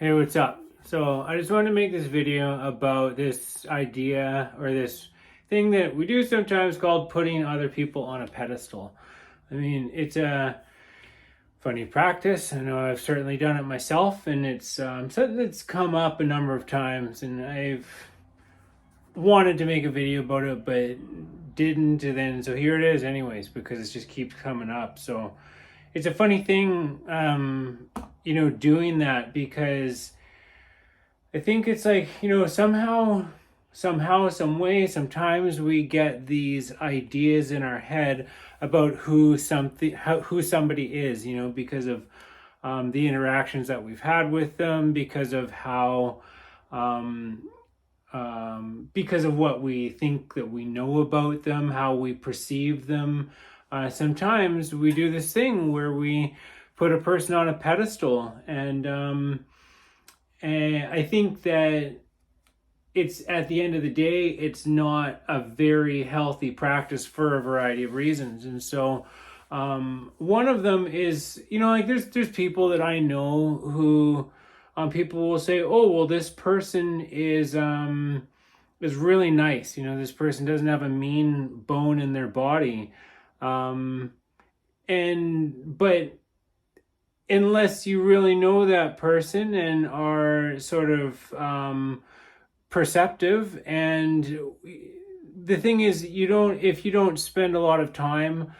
Hey, what's up? So I just want to make this video about this idea or this thing that we do sometimes called putting other people on a pedestal. I mean, it's a funny practice. I know I've certainly done it myself, and it's something that's come up a number of times, and I've wanted to make a video about it, but didn't. And then, so here it is anyways, because it just keeps coming up. So it's a funny thing, doing that, because I think it's like, somehow, some way, sometimes we get these ideas in our head about who somebody is, because of the interactions that we've had with them, because of how, because of what we think that we know about them, how we perceive them. Sometimes we do this thing where we put a person on a pedestal, and I think that it's, at the end of the day, it's not a very healthy practice for a variety of reasons. And so one of them is, there's people that I know who people will say, oh, well, this person is really nice. This person doesn't have a mean bone in their body. But unless you really know that person and are sort of perceptive, and the thing is, if you don't spend a lot of time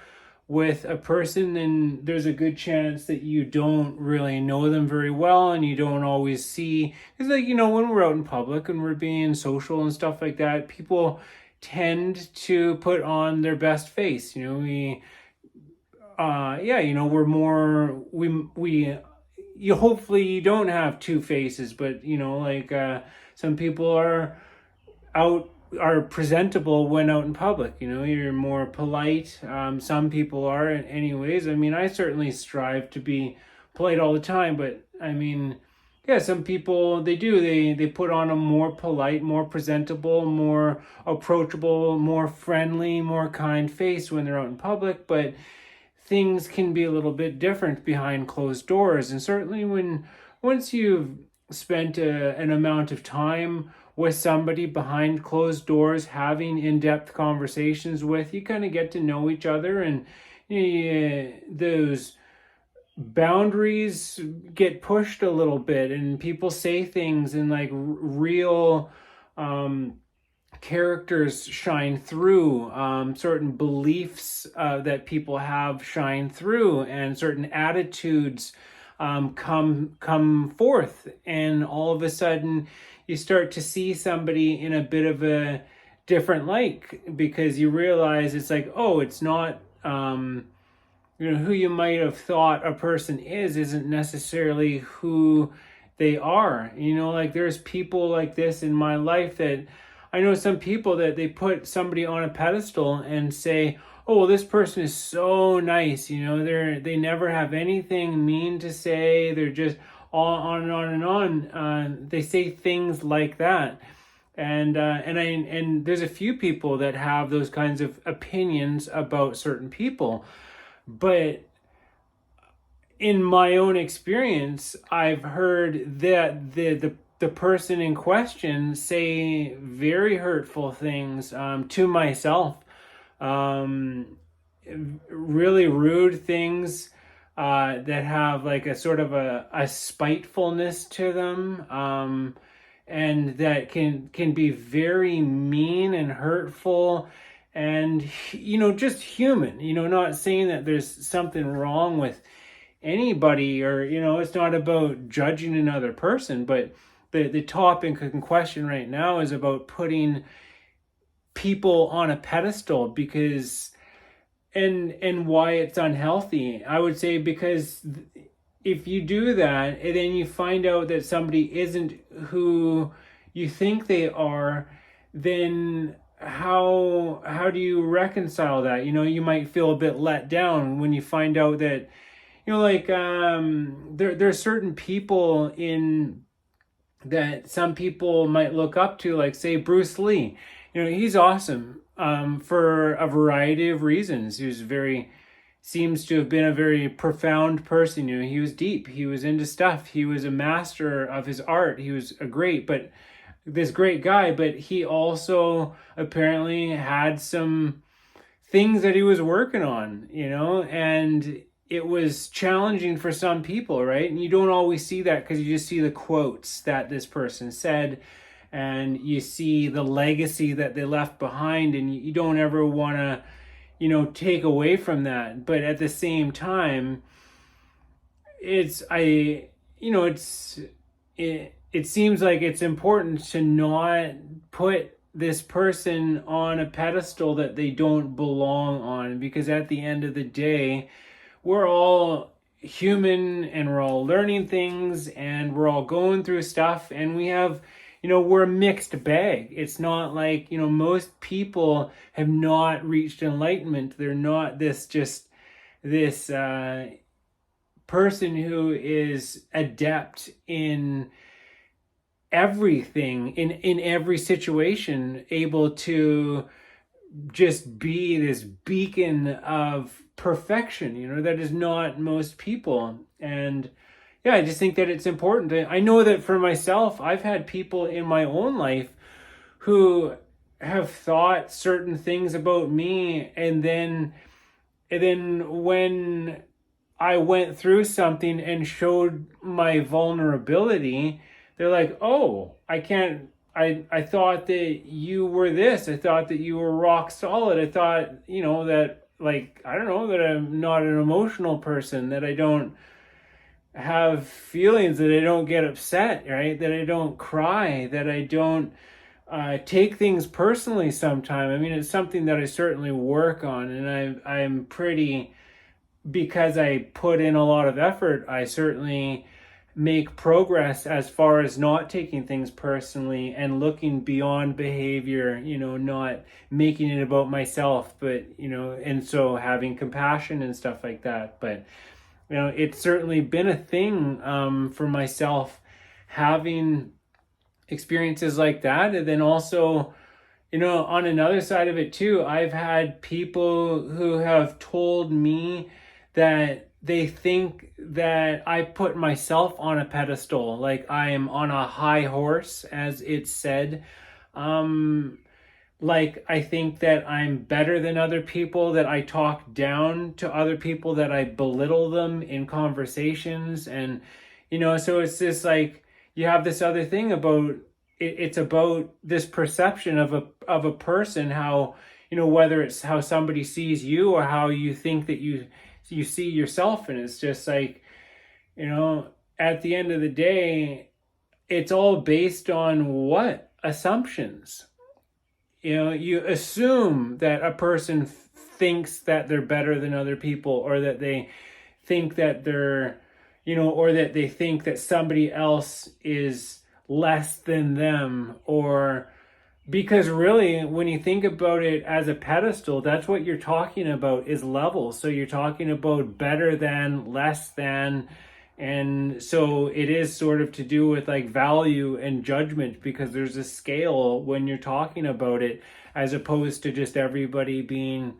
with a person, then there's a good chance that you don't really know them very well, and you don't always see, because when we're out in public and we're being social and stuff like that, people tend to put on their best face. We're more, you hopefully you don't have two faces, but some people are presentable when out in public. You're more polite. Some people are, anyways. I mean, I certainly strive to be polite all the time, but I mean, yeah, some people, they put on a more polite, more presentable, more approachable, more friendly, more kind face when they're out in public. But things can be a little bit different behind closed doors. And certainly once you've spent an amount of time with somebody behind closed doors, having in-depth conversations with, you kind of get to know each other, and those boundaries get pushed a little bit, and people say things, and like real characters shine through, certain beliefs that people have shine through, and certain attitudes come forth, and all of a sudden you start to see somebody in a bit of a different light, because you realize it's like, oh, it's not who you might have thought a person isn't necessarily who they are. There's people like this in my life that I know, some people that they put somebody on a pedestal and say, oh, well, this person is so nice. They never have anything mean to say. They're just on and on and on. They say things like that. And there's a few people that have those kinds of opinions about certain people. But in my own experience, I've heard that the person in question say very hurtful things to myself, really rude things that have like a sort of a spitefulness to them, and that can be very mean and hurtful, and just human. Not saying that there's something wrong with anybody, or it's not about judging another person, but the topic in question right now is about putting people on a pedestal, because and why it's unhealthy. I would say because if you do that, and then you find out that somebody isn't who you think they are, then how do you reconcile that? You might feel a bit let down when you find out that there's certain people in that some people might look up to, like say Bruce Lee. He's awesome for a variety of reasons. He was very seems to have been a very profound person. He was deep, he was into stuff, he was a master of his art, he was a great guy, but he also apparently had some things that he was working on, and it was challenging for some people, right? And you don't always see that because you just see the quotes that this person said, and you see the legacy that they left behind, and you don't ever want to, take away from that. But at the same time, it seems like it's important to not put this person on a pedestal that they don't belong on, because at the end of the day, we're all human and we're all learning things and we're all going through stuff, and we have, we're a mixed bag. It's not like, most people have not reached enlightenment. They're not this person who is adept in everything, in every situation, able to just be this beacon of perfection. That is not most people. And yeah, I just think that it's important. I know that for myself, I've had people in my own life who have thought certain things about me, and then when I went through something and showed my vulnerability, they're like, oh, I thought that you were this. I thought that you were rock solid. I thought, that, like, I don't know, that I'm not an emotional person, that I don't have feelings, that I don't get upset, right? That I don't cry, that I don't take things personally sometimes. I mean, it's something that I certainly work on, and I'm pretty, because I put in a lot of effort, I certainly make progress as far as not taking things personally and looking beyond behavior, not making it about myself, but, and so having compassion and stuff like that. But, it's certainly been a thing for myself, having experiences like that. And then also, on another side of it too, I've had people who have told me that they think that I put myself on a pedestal, like I am on a high horse, as it's said. Like I think that I'm better than other people, that I talk down to other people, that I belittle them in conversations. And, so it's this, like, you have this other thing about it's about this perception of a person, how, whether it's how somebody sees you or how you think that you see yourself. And it's just like, at the end of the day, it's all based on what? Assumptions. You assume that a person thinks that they're better than other people, or that they think that they're, or that they think that somebody else is less than them, or because really, when you think about it as a pedestal, that's what you're talking about, is levels. So you're talking about better than, less than. And so it is sort of to do with like value and judgment, because there's a scale when you're talking about it, as opposed to just everybody being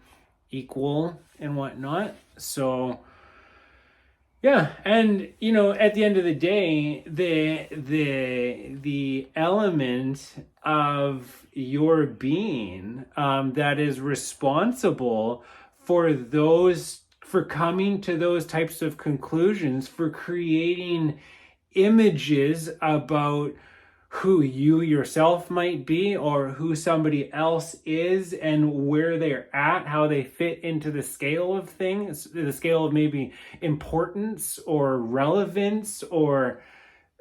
equal and whatnot. So yeah, and at the end of the day, the element of your being that is responsible for coming to those types of conclusions, for creating images about who you yourself might be, or who somebody else is, and where they're at, how they fit into the scale of things, the scale of maybe importance or relevance or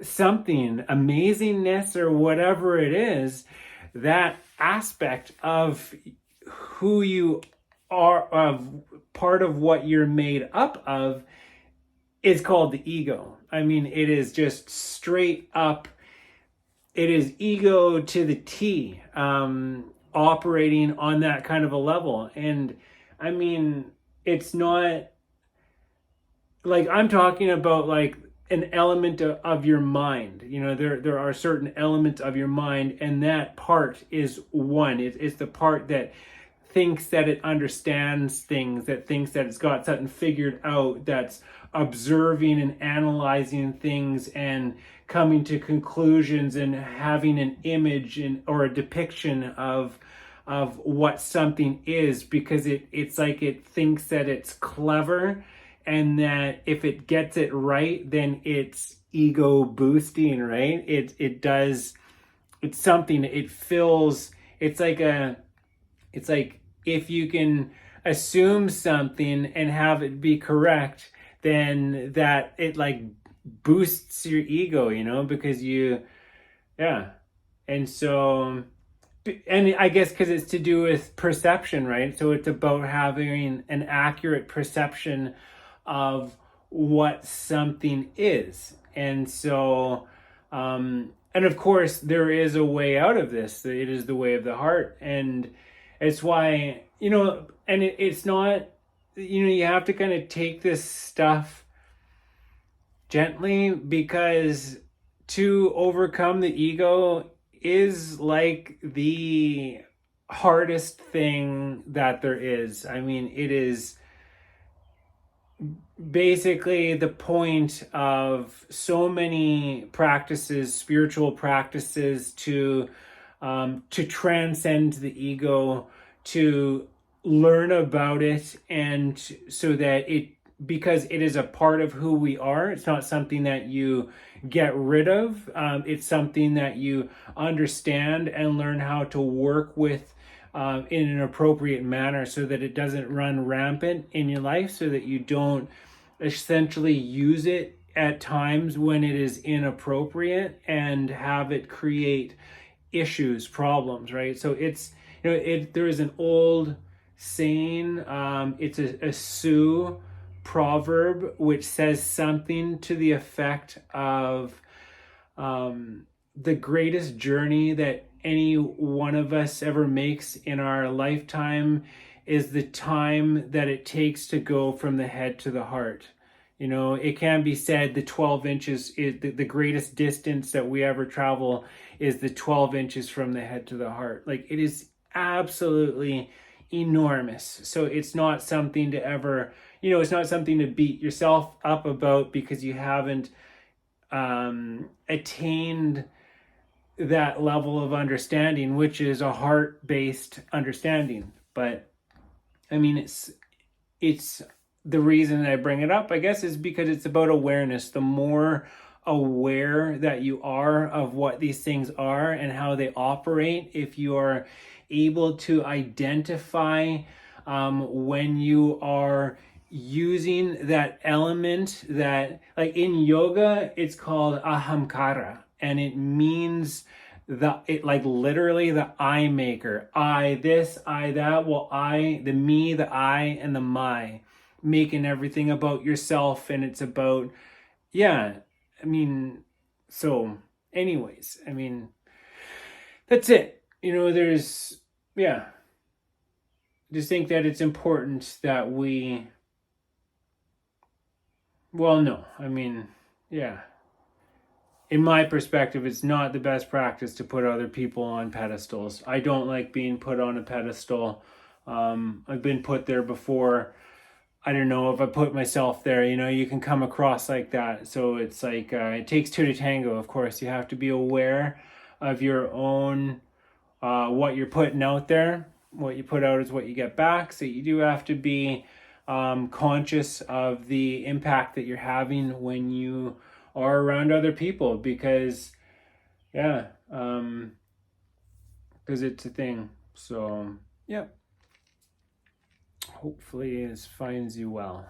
something, amazingness, or whatever it is. That aspect of who you are, of part of what you're made up of, is called the ego. I mean, it is just straight up, it is ego to the T, operating on that kind of a level. And I mean, it's not like I'm talking about like an element of your mind. There are certain elements of your mind, and that part is one. It's the part that thinks that it understands things, that thinks that it's got something figured out, that's observing and analyzing things and coming to conclusions and having an image or a depiction of what something is, because it's like it thinks that it's clever, and that if it gets it right, then it's ego boosting, right? It does, it's something, it fills, it's like if you can assume something and have it be correct, then that it like boosts your ego, because yeah. And so, and I guess because it's to do with perception, right? So it's about having an accurate perception of what something is. And so, and of course, there is a way out of this. It is the way of the heart. And it's why, and it's not, you have to kind of take this stuff gently, because to overcome the ego is like the hardest thing that there is. I mean, it is basically the point of so many practices, spiritual practices, to transcend the ego, to learn about it, and so that because it is a part of who we are. It's not something that you get rid of. It's something that you understand and learn how to work with in an appropriate manner, so that it doesn't run rampant in your life, so that you don't essentially use it at times when it is inappropriate and have it create issues, problems, right? So it's, there is an old saying, it's a Sioux proverb, which says something to the effect of, the greatest journey that any one of us ever makes in our lifetime is the time that it takes to go from the head to the heart. It can be said the 12 inches is the greatest distance that we ever travel, is the 12 inches from the head to the heart. Like, it is absolutely enormous. So it's not something to ever, it's not something to beat yourself up about because you haven't attained that level of understanding, which is a heart-based understanding. But I mean, it's the reason I bring it up, I guess, is because it's about awareness. The more aware that you are of what these things are and how they operate, if you are able to identify when you are using that element, that, like in yoga, it's called ahamkara, and it means like literally the I maker. I this, I that. Well, I, the me, the I, and the my, making everything about yourself. And it's about, yeah, I mean, so anyways, I mean, that's it. There's, yeah, just think that it's important that we, well, no, I mean, yeah. In my perspective, it's not the best practice to put other people on pedestals. I don't like being put on a pedestal. I've been put there before. I don't know if I put myself there, you can come across like that. So it's like, it takes two to tango, of course. You have to be aware of your own, what you're putting out there. What you put out is what you get back. So you do have to be conscious of the impact that you're having when you are around other people, because yeah, because it's a thing. So yeah, hopefully this finds you well.